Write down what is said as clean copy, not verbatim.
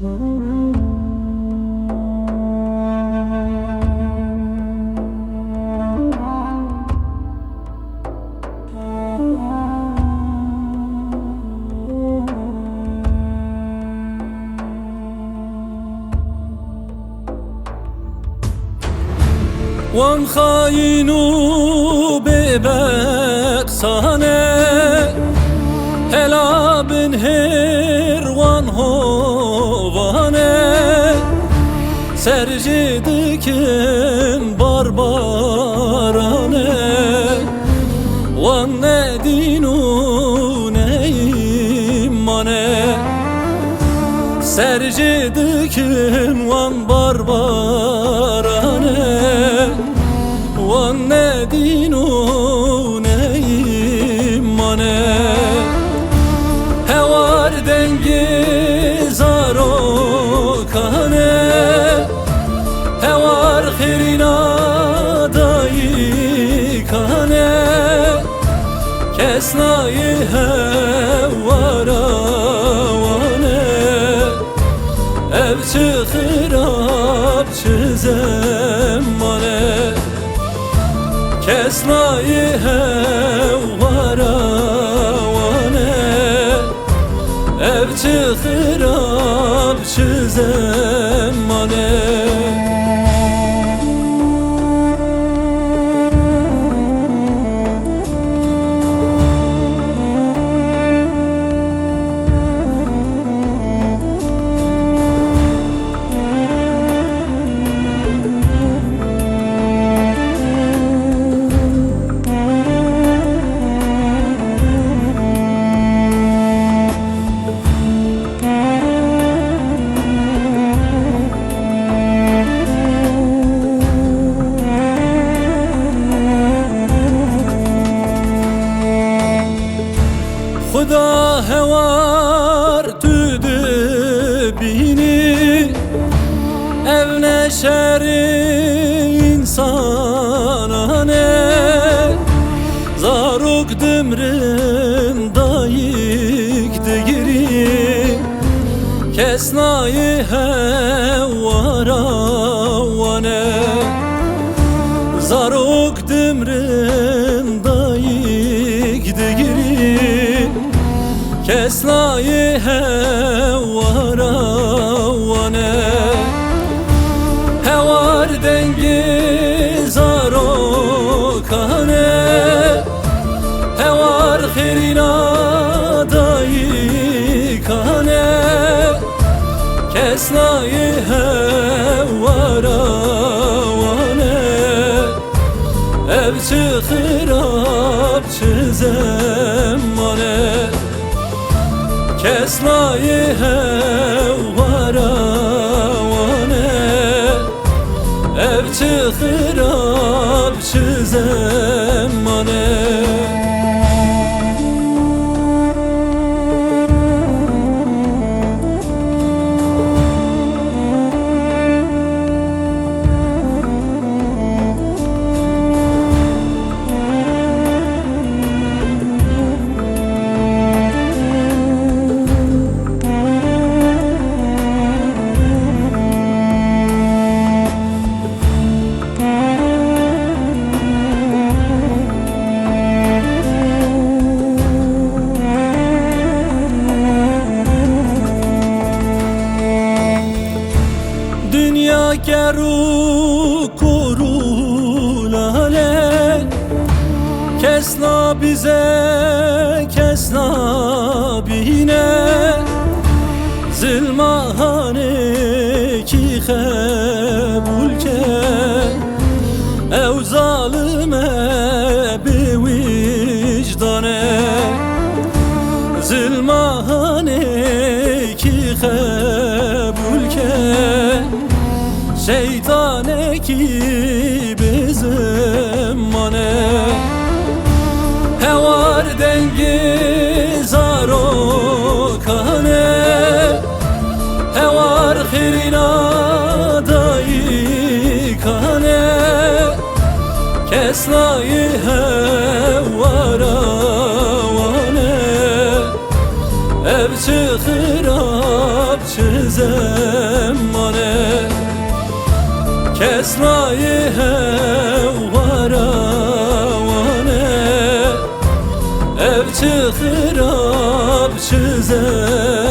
وان خاینو ببک سانه هلا بن هر وان هوانه سرجدکن باربارانه وان ندینو نیمانه سرجدکن وان باربارانه وان ندینو نیمانه هوار دنگی زارو کانه هوار خیرینا دایی کانه کسنای هوارا وانه ev çıkırap çizemmane kesnayı hevvaravane ev çıkırap çizemmane خدا هوار تو دبینی ev neşeri insanane zaruk dümrün dayık digiri kesnayı hevvaravane zaruk dümrün dayık digiri kesnayı hevvaravane hevar dengi zaro kane hevar khirina dayi kane kesnayı hevvaravane ev çıkırap çizemmane kesnayı hevvaravane ev çıkırap çizemmane dünya geru kurulale kesna bize kesna bine zilmahane ki kabul ke ev zalime bi vicdane zilmahane ki kabul ke şeytane ki bizemmane hevar dengi zaro kane hevar khirina dayi kane kesnayı hevvaravane ev çık xırab çizemmane Kesrayı hevvara vane Evçi xırab çizemmane